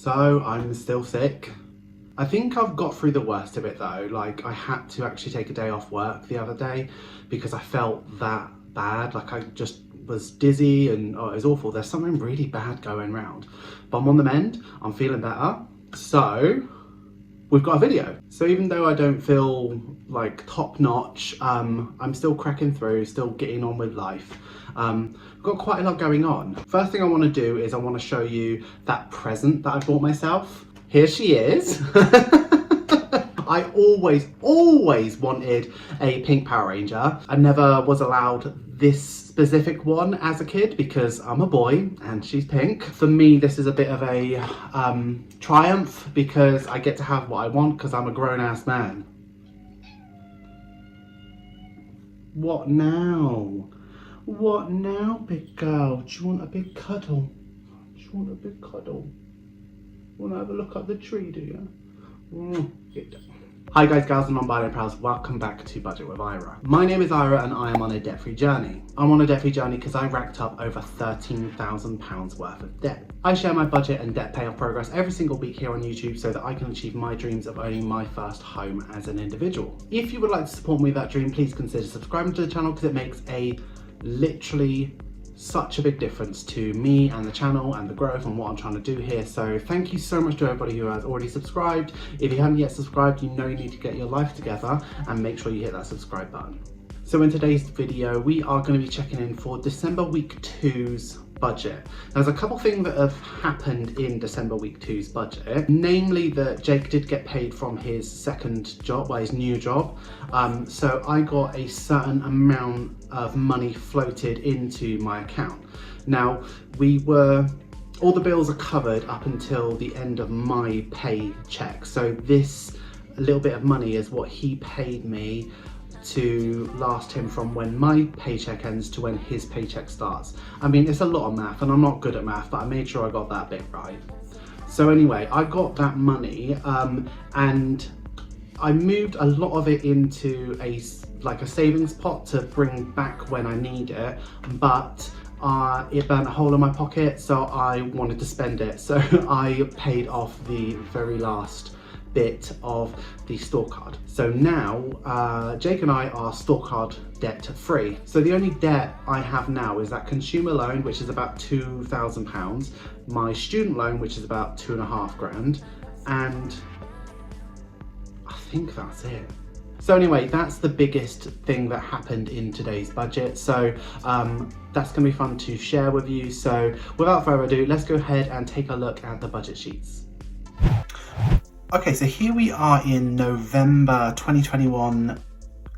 So I'm still sick. I think I've got through the worst of it though. Like, I had to actually take a day off work the other day because I felt that bad. Like, I just was dizzy and it was awful. There's something really bad going around, but I'm on the mend. I'm feeling better. So we've got a video. So even though I don't feel like top notch, I'm still cracking through, still getting on with life. I've got quite a lot going on. First thing I want to do is I want to show you that present that I bought myself. Here she is. I always wanted a pink Power Ranger. I never was allowed this specific one as a kid because I'm a boy and she's pink. For me, this is a bit of a triumph because I get to have what I want because I'm a grown-ass man. What now? What now, big girl? Do you want a big cuddle? Do you want a big cuddle? Want to have a look at the tree, do you? Hi guys, gals and non-binary pals, welcome back to Budget with Ira. My name is Ira and I am on a debt-free journey. I'm on a debt-free journey because I racked up over £13,000 worth of debt. I share my budget and debt payoff progress every single week here on YouTube so that I can achieve my dreams of owning my first home as an individual. If you would like to support me with that dream, please consider subscribing to the channel because it makes literally such a big difference to me and the channel and the growth and what I'm trying to do here. So thank you so much to everybody who has already subscribed. If you haven't yet subscribed, you know you need to get your life together and make sure you hit that subscribe button. So in today's video, we are going to be checking in for December week 2's budget. There's a couple things that have happened in December week 2's budget, namely that Jake did get paid from his second job, his new job. So I got a certain amount of money floated into my account. Now all the bills are covered up until the end of my paycheck. So this little bit of money is what he paid me to last him from when my paycheck ends to when his paycheck starts. I mean, it's a lot of math and I'm not good at math, but I made sure I got that bit right. So anyway, I got that money and I moved a lot of it into a savings pot to bring back when I need it, but it burnt a hole in my pocket, so I wanted to spend it. So I paid off the very last bit of the store card. So now Jake and I are store card debt free. So the only debt I have now is that consumer loan, which is about £2,000, my student loan, which is about £2,500, and I think that's it. So anyway, that's the biggest thing that happened in today's budget. So that's gonna be fun to share with you. So without further ado, let's go ahead and take a look at the budget sheets. Okay, so here we are in November 2021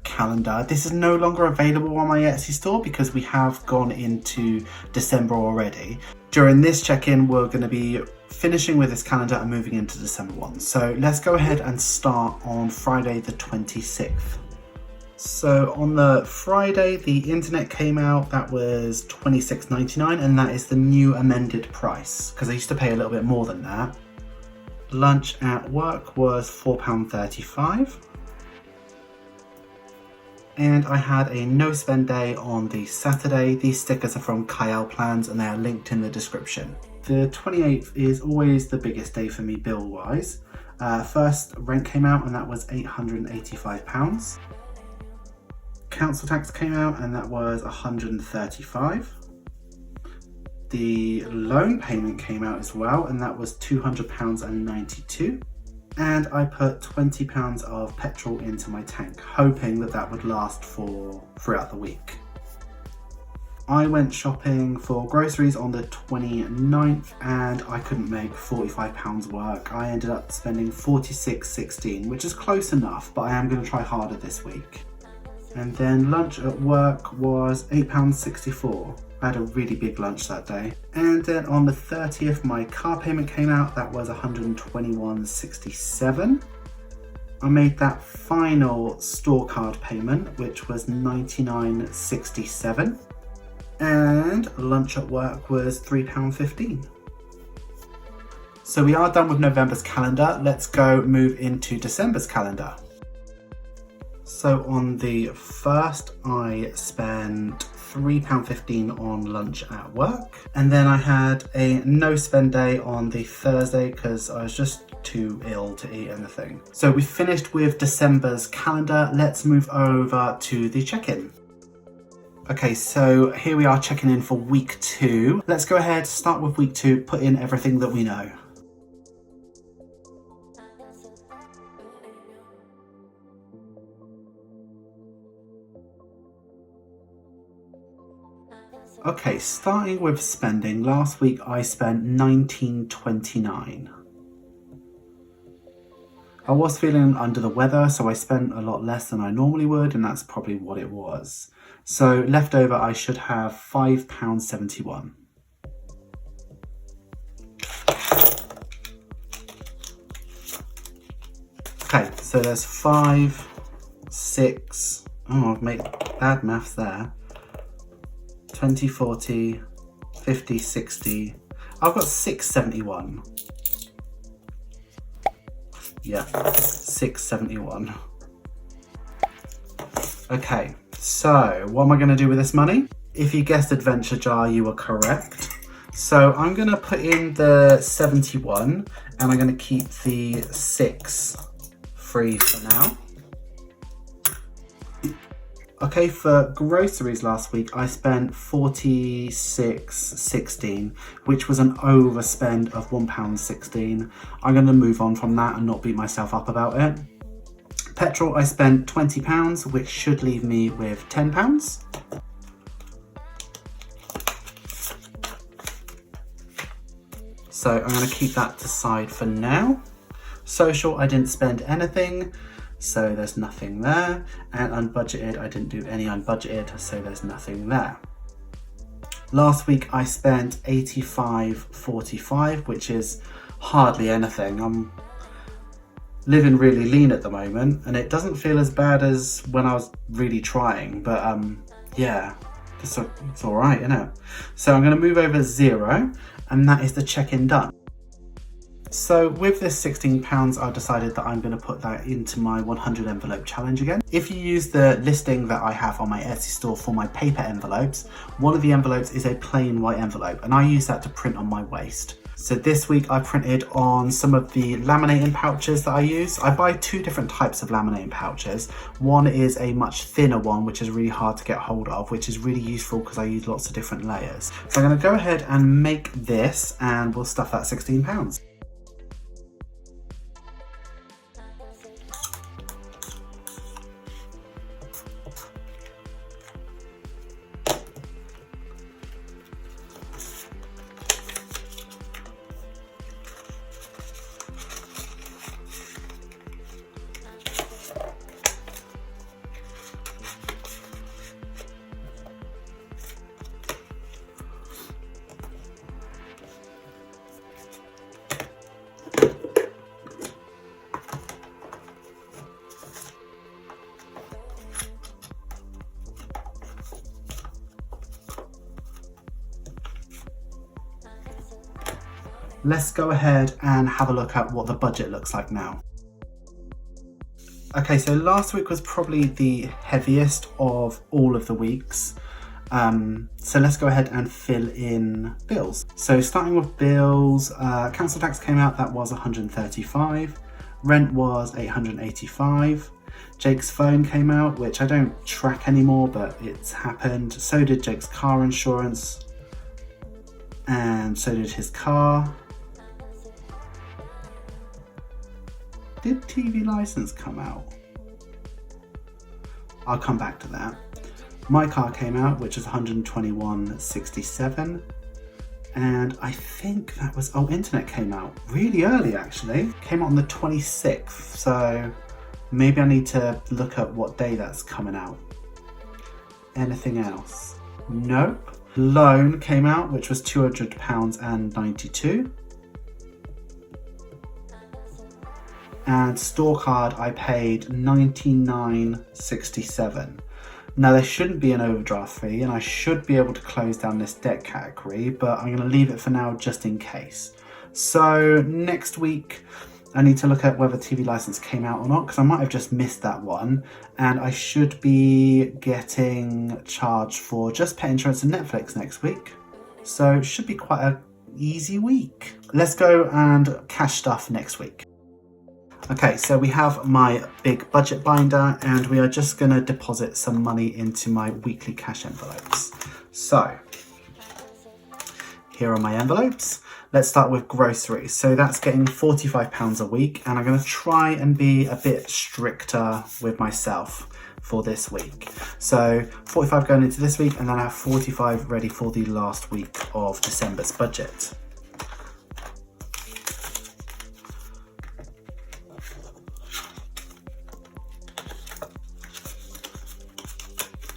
calendar. This is no longer available on my Etsy store because we have gone into December already. During this check-in, we're going to be finishing with this calendar and moving into December 1. So let's go ahead and start on Friday the 26th. So on the Friday, the internet came out. That was $26.99 and that is the new amended price because I used to pay a little bit more than that. Lunch at work was £4.35 and I had a no spend day on the Saturday. These stickers are from Kyle Plans and they are linked in the description. The 28th is always the biggest day for me bill wise. First rent came out and that was £885. Council tax came out and that was £135. The loan payment came out as well and that was £200.92, and I put £20 of petrol into my tank, hoping that that would last throughout the week. I went shopping for groceries on the 29th and I couldn't make £45 work. I ended up spending £46.16, which is close enough, but I am going to try harder this week. And then lunch at work was £8.64. I had a really big lunch that day. And then on the 30th, my car payment came out. That was £121.67. I made that final store card payment, which was £99.67. And lunch at work was £3.15. So we are done with November's calendar. Let's go move into December's calendar. So on the 1st, I spent £3.15 on lunch at work. And then I had a no spend day on the Thursday because I was just too ill to eat anything. So we finished with December's calendar. Let's move over to the check-in. Okay, so here we are checking in for week 2. Let's go ahead, start with week 2, put in everything that we know. Okay, starting with spending. Last week I spent $19.29. I was feeling under the weather, so I spent a lot less than I normally would, and that's probably what it was. So left over I should have £5.71. Okay, so there's 5, 6, oh, I've made bad maths there. 20, 40, 50, 60. I've got 671. Yeah, 671. Okay, so what am I going to do with this money? If you guessed adventure jar, you were correct. So I'm going to put in the 71 and I'm going to keep the 6 free for now. Okay, for groceries last week, I spent $46.16, which was an overspend of £1.16. I'm going to move on from that and not beat myself up about it. Petrol, I spent £20, which should leave me with £10. So I'm going to keep that aside for now. Social, I didn't spend anything, so there's nothing there. And unbudgeted, I didn't do any unbudgeted, so there's nothing there. Last week I spent $85.45, which is hardly anything. I'm living really lean at the moment, and it doesn't feel as bad as when I was really trying, but yeah, it's all right, isn't it? So I'm going to move over 0, and that is the check-in done. So with this £16, I decided that I'm going to put that into my 100 envelope challenge again. If you use the listing that I have on my Etsy store for my paper envelopes, one of the envelopes is a plain white envelope, and I use that to print on my waist. So this week I printed on some of the laminating pouches that I use. I buy 2 different types of laminating pouches. One is a much thinner one, which is really hard to get hold of, which is really useful because I use lots of different layers. So I'm going to go ahead and make this, and we'll stuff that £16. Let's go ahead and have a look at what the budget looks like now. Okay, so last week was probably the heaviest of all of the weeks. So let's go ahead and fill in bills. So starting with bills, council tax came out, that was 135. Rent was 885. Jake's phone came out, which I don't track anymore, but it's happened. So did Jake's car insurance, and so did his car. Did TV license come out? I'll come back to that. My car came out, which is 121.67. And I think that was, oh, internet came out really early actually. Came out on the 26th. So maybe I need to look at what day that's coming out. Anything else? Nope. Loan came out, which was £200.92. And store card, I paid $99.67. Now there shouldn't be an overdraft fee, and I should be able to close down this debt category, but I'm going to leave it for now just in case. So next week I need to look at whether TV license came out or not, because I might have just missed that one. And I should be getting charged for just pet insurance and Netflix next week. So it should be quite an easy week. Let's go and cash stuff next week. Okay, so we have my big budget binder and we are just going to deposit some money into my weekly cash envelopes. So here are my envelopes. Let's start with groceries. So that's getting £45 a week, and I'm going to try and be a bit stricter with myself for this week. So 45 going into this week, and then I have 45 ready for the last week of December's budget.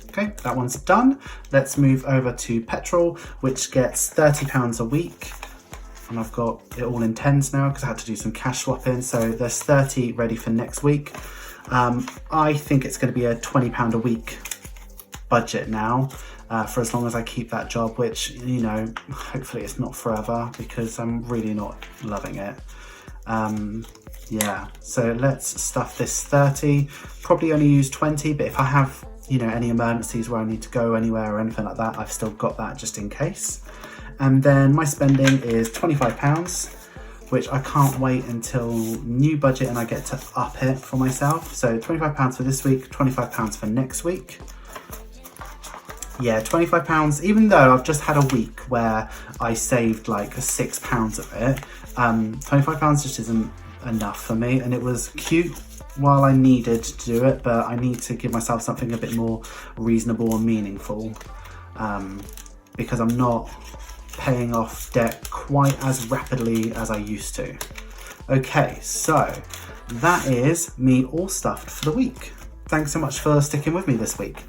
Okay, that one's done. Let's move over to petrol, which gets £30 a week. And I've got it all in tens now because I had to do some cash swapping. So there's 30 ready for next week. I think it's going to be a £20 a week budget now for as long as I keep that job, which, you know, hopefully it's not forever because I'm really not loving it. Yeah, so let's stuff this 30. Probably only use 20, but if I have, you know, any emergencies where I need to go anywhere or anything like that, I've still got that just in case. And then my spending is £25, which I can't wait until new budget and I get to up it for myself. So £25 for this week, £25 for next week. Yeah, £25, even though I've just had a week where I saved like £6 of it, £25 just isn't enough for me. And it was cute while I needed to do it, but I need to give myself something a bit more reasonable and meaningful, because I'm not paying off debt quite as rapidly as I used to. Okay, so that is me all stuffed for the week. Thanks so much for sticking with me this week.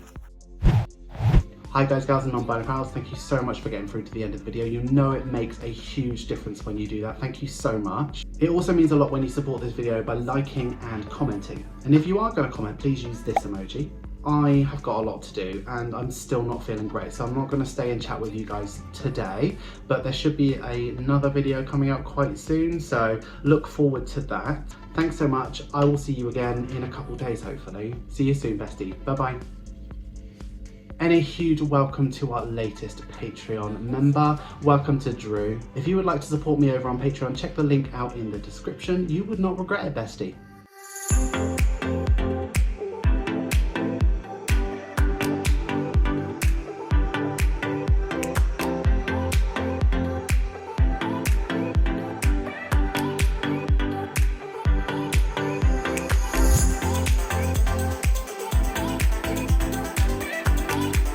Hi guys, gals and non-binary pals, thank you so much for getting through to the end of the video. You know it makes a huge difference when you do that. Thank you so much. It also means a lot when you support this video by liking and commenting. And if you are going to comment, please use this emoji. I have got a lot to do and I'm still not feeling great, so I'm not going to stay and chat with you guys today, but there should be another video coming out quite soon, so look forward to that. Thanks so much. I will see you again in a couple days, hopefully. See you soon, bestie. Bye-bye. And a huge welcome to our latest Patreon member. Welcome to Drew. If you would like to support me over on Patreon, check the link out in the description. You would not regret it, bestie.